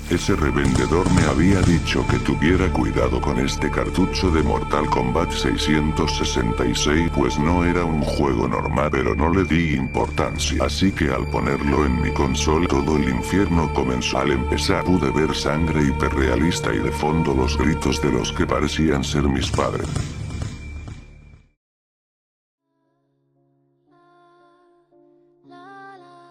Ese revendedor me había dicho que tuviera cuidado con este cartucho de Mortal Kombat 666, pues no era un juego normal, pero no le di importancia. Así que al ponerlo en mi consola todo el infierno comenzó. Al empezar pude ver sangre hiperrealista y de fondo los gritos de los que parecían ser mis padres.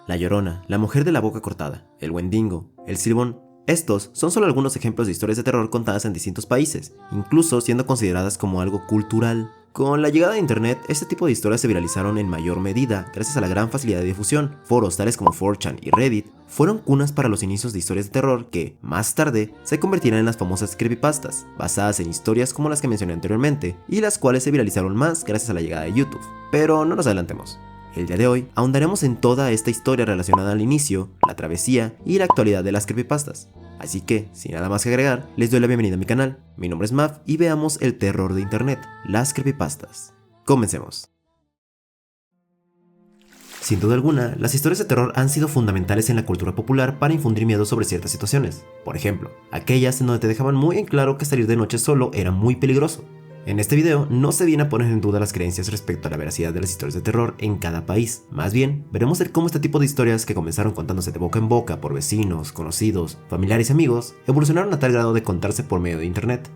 La Llorona, la mujer de la boca cortada, el Wendigo, el Silbón. Estos son solo algunos ejemplos de historias de terror contadas en distintos países, incluso siendo consideradas como algo cultural. Con la llegada de internet, este tipo de historias se viralizaron en mayor medida gracias a la gran facilidad de difusión. Foros tales como 4chan y Reddit fueron cunas para los inicios de historias de terror que, más tarde, se convertirán en las famosas creepypastas, basadas en historias como las que mencioné anteriormente, y las cuales se viralizaron más gracias a la llegada de YouTube. Pero no nos adelantemos. El día de hoy ahondaremos en toda esta historia relacionada al inicio, la travesía y la actualidad de las creepypastas. Así que, sin nada más que agregar, les doy la bienvenida a mi canal. Mi nombre es Mav y veamos el terror de internet, las creepypastas. Comencemos. Sin duda alguna, las historias de terror han sido fundamentales en la cultura popular para infundir miedo sobre ciertas situaciones. Por ejemplo, aquellas en donde te dejaban muy en claro que salir de noche solo era muy peligroso. En este video no se viene a poner en duda las creencias respecto a la veracidad de las historias de terror en cada país. Más bien, veremos el cómo este tipo de historias que comenzaron contándose de boca en boca por vecinos, conocidos, familiares y amigos, evolucionaron a tal grado de contarse por medio de internet.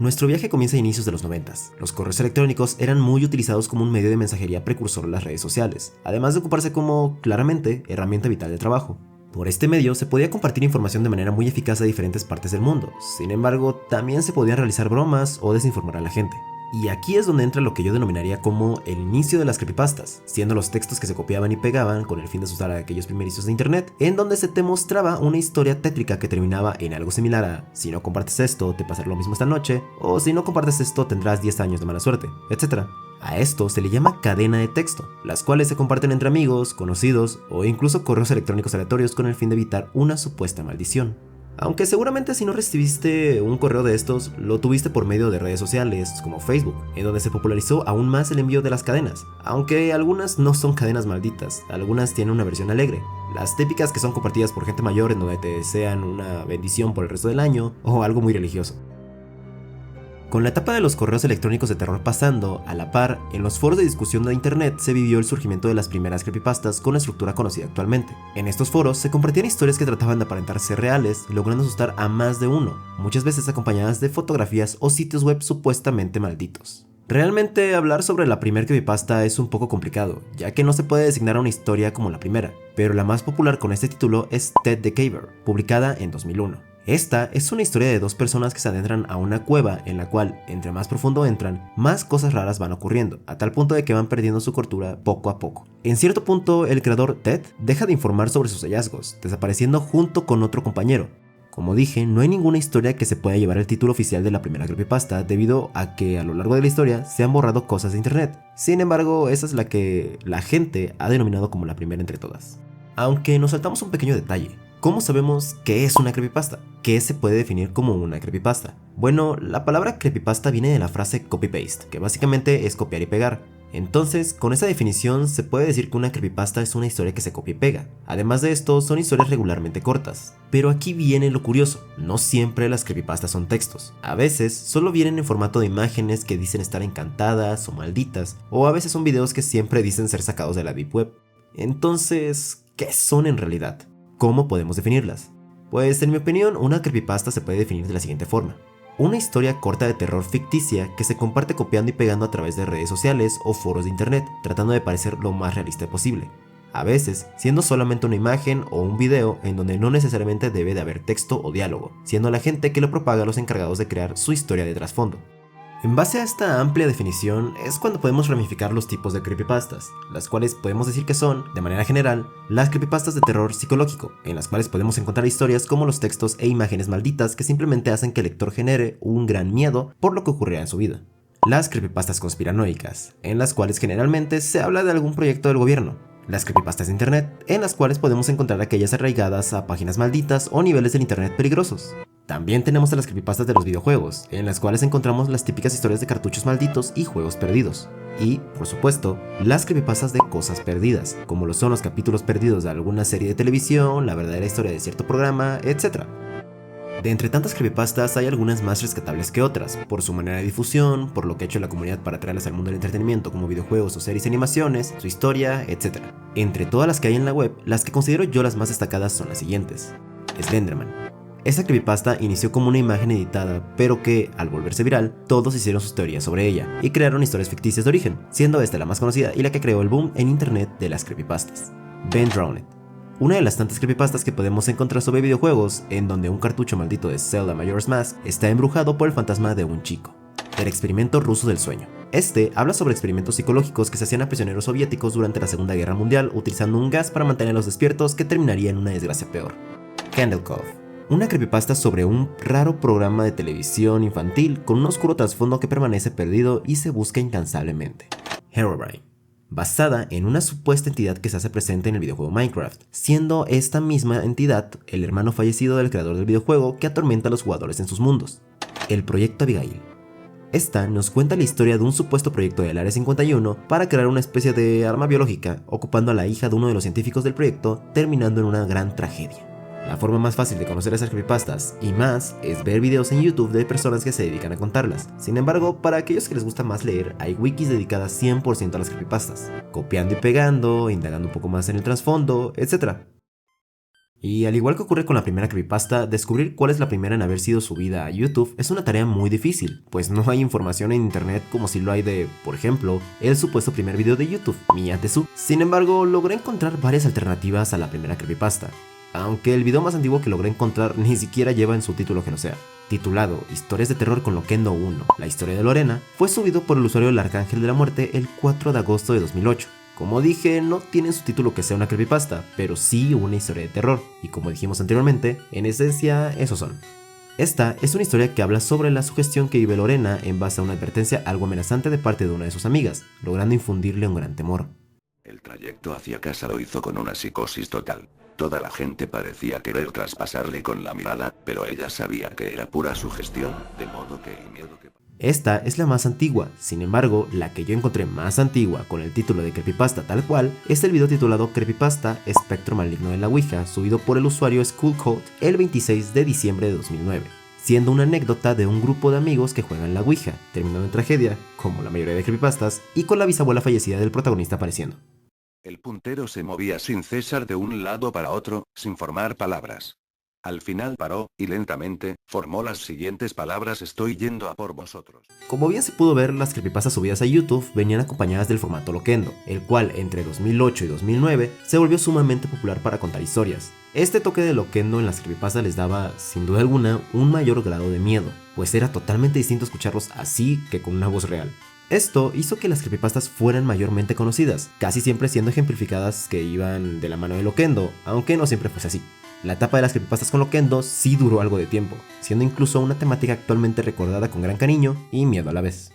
Nuestro viaje comienza a inicios de los 90s. Los correos electrónicos eran muy utilizados como un medio de mensajería precursor a las redes sociales, además de ocuparse como, claramente, herramienta vital de trabajo. Por este medio se podía compartir información de manera muy eficaz a diferentes partes del mundo, sin embargo, también se podían realizar bromas o desinformar a la gente. Y aquí es donde entra lo que yo denominaría como el inicio de las creepypastas, siendo los textos que se copiaban y pegaban con el fin de asustar a aquellos primerizos de internet, en donde se te mostraba una historia tétrica que terminaba en algo similar a si no compartes esto, te pasará lo mismo esta noche, o si no compartes esto, tendrás 10 años de mala suerte, etc. A esto se le llama cadena de texto, las cuales se comparten entre amigos, conocidos o incluso correos electrónicos aleatorios con el fin de evitar una supuesta maldición. Aunque seguramente si no recibiste un correo de estos, lo tuviste por medio de redes sociales como Facebook, en donde se popularizó aún más el envío de las cadenas, aunque algunas no son cadenas malditas, algunas tienen una versión alegre, las típicas que son compartidas por gente mayor en donde te desean una bendición por el resto del año o algo muy religioso. Con la etapa de los correos electrónicos de terror pasando, a la par, en los foros de discusión de internet se vivió el surgimiento de las primeras creepypastas con la estructura conocida actualmente. En estos foros se compartían historias que trataban de aparentar ser reales, logrando asustar a más de uno, muchas veces acompañadas de fotografías o sitios web supuestamente malditos. Realmente hablar sobre la primera creepypasta es un poco complicado, ya que no se puede designar a una historia como la primera, pero la más popular con este título es Ted the Caver, publicada en 2001. Esta es una historia de dos personas que se adentran a una cueva en la cual, entre más profundo entran, más cosas raras van ocurriendo, a tal punto de que van perdiendo su cordura poco a poco. En cierto punto, el creador Ted deja de informar sobre sus hallazgos, desapareciendo junto con otro compañero. Como dije, no hay ninguna historia que se pueda llevar el título oficial de la primera creepypasta debido a que a lo largo de la historia se han borrado cosas de internet. Sin embargo, esa es la que la gente ha denominado como la primera entre todas. Aunque nos saltamos un pequeño detalle. ¿Cómo sabemos qué es una creepypasta? ¿Qué se puede definir como una creepypasta? Bueno, la palabra creepypasta viene de la frase copy-paste, que básicamente es copiar y pegar. Entonces, con esa definición se puede decir que una creepypasta es una historia que se copia y pega. Además de esto, son historias regularmente cortas. Pero aquí viene lo curioso, no siempre las creepypastas son textos. A veces solo vienen en formato de imágenes que dicen estar encantadas o malditas, o a veces son videos que siempre dicen ser sacados de la Deep Web. Entonces, ¿qué son en realidad? ¿Cómo podemos definirlas? Pues en mi opinión, una creepypasta se puede definir de la siguiente forma. Una historia corta de terror ficticia que se comparte copiando y pegando a través de redes sociales o foros de internet, tratando de parecer lo más realista posible. A veces, siendo solamente una imagen o un video en donde no necesariamente debe de haber texto o diálogo, siendo la gente que lo propaga los encargados de crear su historia de trasfondo. En base a esta amplia definición es cuando podemos ramificar los tipos de creepypastas, las cuales podemos decir que son, de manera general, las creepypastas de terror psicológico, en las cuales podemos encontrar historias como los textos e imágenes malditas que simplemente hacen que el lector genere un gran miedo por lo que ocurrirá en su vida. Las creepypastas conspiranoicas, en las cuales generalmente se habla de algún proyecto del gobierno. Las creepypastas de internet, en las cuales podemos encontrar aquellas arraigadas a páginas malditas o niveles del internet peligrosos. También tenemos a las creepypastas de los videojuegos, en las cuales encontramos las típicas historias de cartuchos malditos y juegos perdidos. Y, por supuesto, las creepypastas de cosas perdidas, como lo son los capítulos perdidos de alguna serie de televisión, la verdadera historia de cierto programa, etc. De entre tantas creepypastas hay algunas más rescatables que otras, por su manera de difusión, por lo que ha hecho la comunidad para traerlas al mundo del entretenimiento como videojuegos o series y animaciones, su historia, etc. Entre todas las que hay en la web, las que considero yo las más destacadas son las siguientes. Slenderman. Esta creepypasta inició como una imagen editada, pero que, al volverse viral, todos hicieron sus teorías sobre ella y crearon historias ficticias de origen, siendo esta la más conocida y la que creó el boom en internet de las creepypastas. Ben Drowned. Una de las tantas creepypastas que podemos encontrar sobre videojuegos, en donde un cartucho maldito de Zelda Majora's Mask está embrujado por el fantasma de un chico. El experimento ruso del sueño. Este habla sobre experimentos psicológicos que se hacían a prisioneros soviéticos durante la Segunda Guerra Mundial utilizando un gas para mantenerlos despiertos que terminaría en una desgracia peor. Candle Cove. Una creepypasta sobre un raro programa de televisión infantil con un oscuro trasfondo que permanece perdido y se busca incansablemente. Herobrine. Basada en una supuesta entidad que se hace presente en el videojuego Minecraft, siendo esta misma entidad el hermano fallecido del creador del videojuego que atormenta a los jugadores en sus mundos. El Proyecto Abigail. Esta nos cuenta la historia de un supuesto proyecto del Área 51 para crear una especie de arma biológica, ocupando a la hija de uno de los científicos del proyecto, terminando en una gran tragedia. La forma más fácil de conocer esas creepypastas y más es ver videos en YouTube de personas que se dedican a contarlas. Sin embargo, para aquellos que les gusta más leer, hay wikis dedicadas 100% a las creepypastas, copiando y pegando, indagando un poco más en el trasfondo, etc. Y al igual que ocurre con la primera creepypasta, descubrir cuál es la primera en haber sido subida a YouTube es una tarea muy difícil, pues no hay información en internet como si lo hay de, por ejemplo, el supuesto primer video de YouTube, Miyatezu. Sin embargo, logré encontrar varias alternativas a la primera creepypasta, aunque el video más antiguo que logré encontrar ni siquiera lleva en su título que no sea. Titulado Historias de terror con Loquendo 1, la historia de Lorena, fue subido por el usuario del Arcángel de la Muerte el 4 de agosto de 2008. Como dije, no tiene en su título que sea una creepypasta, pero sí una historia de terror, y como dijimos anteriormente, en esencia, esos son. Esta es una historia que habla sobre la sugestión que vive Lorena en base a una advertencia algo amenazante de parte de una de sus amigas, logrando infundirle un gran temor. El trayecto hacia casa lo hizo con una psicosis total. Toda la gente parecía querer traspasarle con la mirada, pero ella sabía que era pura sugestión, de modo que el miedo que... Esta es la más antigua, sin embargo, la que yo encontré más antigua con el título de creepypasta tal cual es el video titulado Creepypasta Espectro Maligno de la Ouija, subido por el usuario Skullcode el 26 de diciembre de 2009, siendo una anécdota de un grupo de amigos que juegan la Ouija, terminando en tragedia, como la mayoría de creepypastas, y con la bisabuela fallecida del protagonista apareciendo. El puntero se movía sin cesar de un lado para otro, sin formar palabras. Al final paró, y lentamente, formó las siguientes palabras: estoy yendo a por vosotros. Como bien se pudo ver, las creepypastas subidas a YouTube venían acompañadas del formato Loquendo, el cual entre 2008 y 2009 se volvió sumamente popular para contar historias. Este toque de Loquendo en las creepypastas les daba, sin duda alguna, un mayor grado de miedo, pues era totalmente distinto escucharlos así que con una voz real. Esto hizo que las creepypastas fueran mayormente conocidas, casi siempre siendo ejemplificadas que iban de la mano de Loquendo, aunque no siempre fuese así. La etapa de las creepypastas con Loquendo sí duró algo de tiempo, siendo incluso una temática actualmente recordada con gran cariño y miedo a la vez.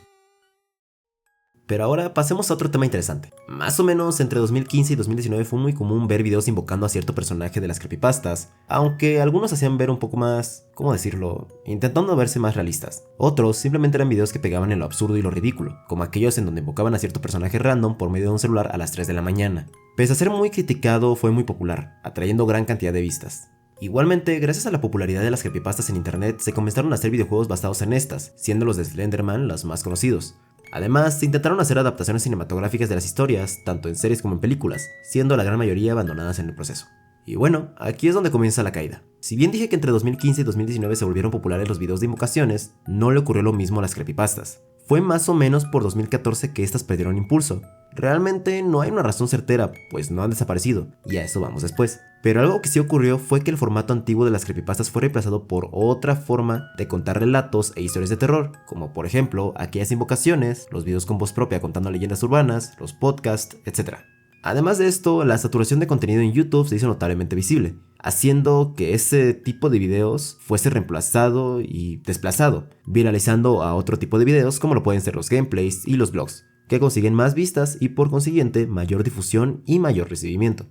Pero ahora pasemos a otro tema interesante. Más o menos entre 2015 y 2019 fue muy común ver videos invocando a cierto personaje de las creepypastas, aunque algunos hacían ver un poco más, ¿cómo decirlo?, intentando verse más realistas. Otros simplemente eran videos que pegaban en lo absurdo y lo ridículo, como aquellos en donde invocaban a cierto personaje random por medio de un celular a las 3 de la mañana. Pese a ser muy criticado, fue muy popular, atrayendo gran cantidad de vistas. Igualmente, gracias a la popularidad de las creepypastas en internet, se comenzaron a hacer videojuegos basados en estas, siendo los de Slenderman los más conocidos. Además, se intentaron hacer adaptaciones cinematográficas de las historias, tanto en series como en películas, siendo la gran mayoría abandonadas en el proceso. Y bueno, aquí es donde comienza la caída. Si bien dije que entre 2015 y 2019 se volvieron populares los videos de invocaciones, no le ocurrió lo mismo a las creepypastas. Fue más o menos por 2014 que estas perdieron impulso. Realmente no hay una razón certera, pues no han desaparecido, y a eso vamos después. Pero algo que sí ocurrió fue que el formato antiguo de las creepypastas fue reemplazado por otra forma de contar relatos e historias de terror, como por ejemplo aquellas invocaciones, los videos con voz propia contando leyendas urbanas, los podcasts, etc. Además de esto, la saturación de contenido en YouTube se hizo notablemente visible, haciendo que ese tipo de videos fuese reemplazado y desplazado, viralizando a otro tipo de videos como lo pueden ser los gameplays y los vlogs, que consiguen más vistas y por consiguiente mayor difusión y mayor recibimiento.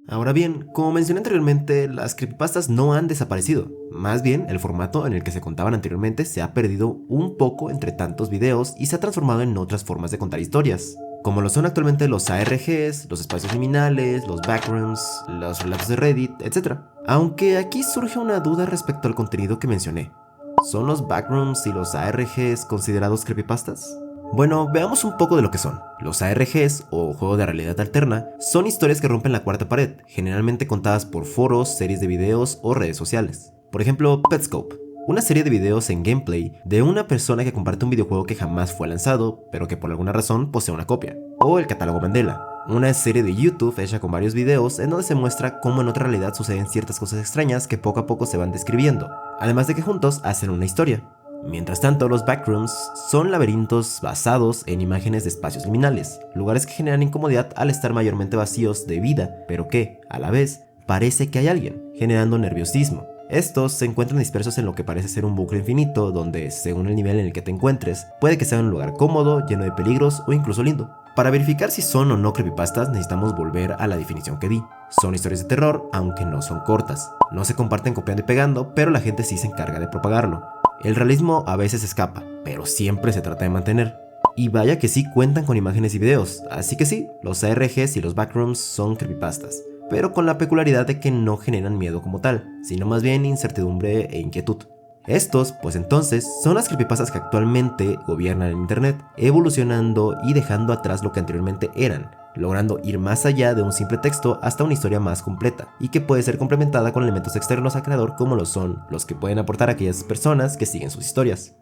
Ahora bien, como mencioné anteriormente, las creepypastas no han desaparecido, más bien el formato en el que se contaban anteriormente se ha perdido un poco entre tantos videos y se ha transformado en otras formas de contar historias. como lo son actualmente los ARGs, los espacios liminales, los backrooms, los relatos de Reddit, etc. Aunque aquí surge una duda respecto al contenido que mencioné. ¿Son los backrooms y los ARGs considerados creepypastas? Bueno, veamos un poco de lo que son. Los ARGs, o juegos de realidad alterna, son historias que rompen la cuarta pared, generalmente contadas por foros, series de videos o redes sociales. Por ejemplo, Petscope, una serie de videos en gameplay de una persona que comparte un videojuego que jamás fue lanzado, pero que por alguna razón posee una copia. O el catálogo Mandela, una serie de YouTube hecha con varios videos en donde se muestra cómo en otra realidad suceden ciertas cosas extrañas que poco a poco se van describiendo, además de que juntos hacen una historia. Mientras tanto, los backrooms son laberintos basados en imágenes de espacios liminales, lugares que generan incomodidad al estar mayormente vacíos de vida, pero que, a la vez, parece que hay alguien, generando nerviosismo. Estos se encuentran dispersos en lo que parece ser un bucle infinito, donde, según el nivel en el que te encuentres, puede que sea un lugar cómodo, lleno de peligros o incluso lindo. Para verificar si son o no creepypastas necesitamos volver a la definición que di. Son historias de terror, aunque no son cortas. No se comparten copiando y pegando, pero la gente sí se encarga de propagarlo. El realismo a veces escapa, pero siempre se trata de mantener. Y vaya que sí cuentan con imágenes y videos, así que sí, los ARGs y los backrooms son creepypastas, pero con la peculiaridad de que no generan miedo como tal, sino más bien incertidumbre e inquietud. Estos, pues entonces, son las creepypastas que actualmente gobiernan el internet, evolucionando y dejando atrás lo que anteriormente eran, logrando ir más allá de un simple texto hasta una historia más completa, y que puede ser complementada con elementos externos al creador como lo son los que pueden aportar a aquellas personas que siguen sus historias.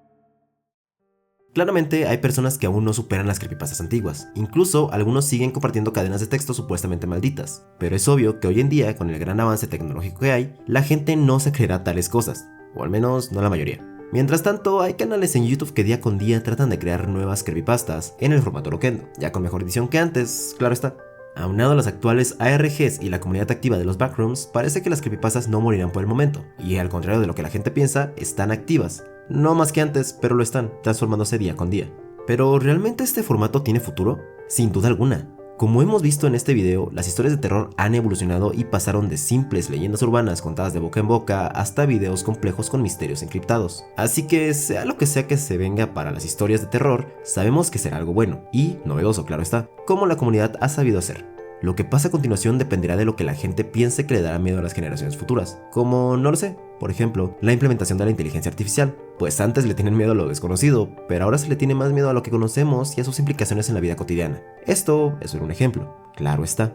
Claramente hay personas que aún no superan las creepypastas antiguas, incluso algunos siguen compartiendo cadenas de texto supuestamente malditas, pero es obvio que hoy en día, con el gran avance tecnológico que hay, la gente no se creerá tales cosas, o al menos no la mayoría. Mientras tanto, hay canales en YouTube que día con día tratan de crear nuevas creepypastas en el formato Loquendo, ya con mejor edición que antes, claro está. Aunado a las actuales ARGs y la comunidad activa de los backrooms, parece que las creepypastas no morirán por el momento, y al contrario de lo que la gente piensa, están activas. No más que antes, pero lo están, transformándose día con día. ¿Pero realmente este formato tiene futuro? Sin duda alguna. Como hemos visto en este video, las historias de terror han evolucionado y pasaron de simples leyendas urbanas contadas de boca en boca hasta videos complejos con misterios encriptados. Así que sea lo que sea que se venga para las historias de terror, sabemos que será algo bueno y novedoso, claro está, como la comunidad ha sabido hacer. Lo que pasa a continuación dependerá de lo que la gente piense que le dará miedo a las generaciones futuras, como, no lo sé, por ejemplo, la implementación de la inteligencia artificial, pues antes le tienen miedo a lo desconocido, pero ahora se le tiene más miedo a lo que conocemos y a sus implicaciones en la vida cotidiana. Esto es solo un ejemplo, claro está.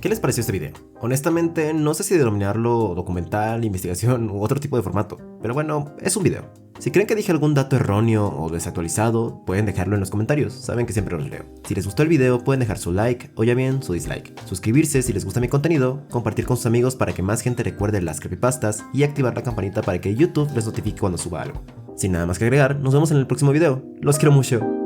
¿Qué les pareció este video? Honestamente, no sé si denominarlo documental, investigación u otro tipo de formato, pero bueno, es un video. Si creen que dije algún dato erróneo o desactualizado, pueden dejarlo en los comentarios, saben que siempre los leo. Si les gustó el video, pueden dejar su like o ya bien su dislike. Suscribirse si les gusta mi contenido, compartir con sus amigos para que más gente recuerde las creepypastas y activar la campanita para que YouTube les notifique cuando suba algo. Sin nada más que agregar, nos vemos en el próximo video. Los quiero mucho.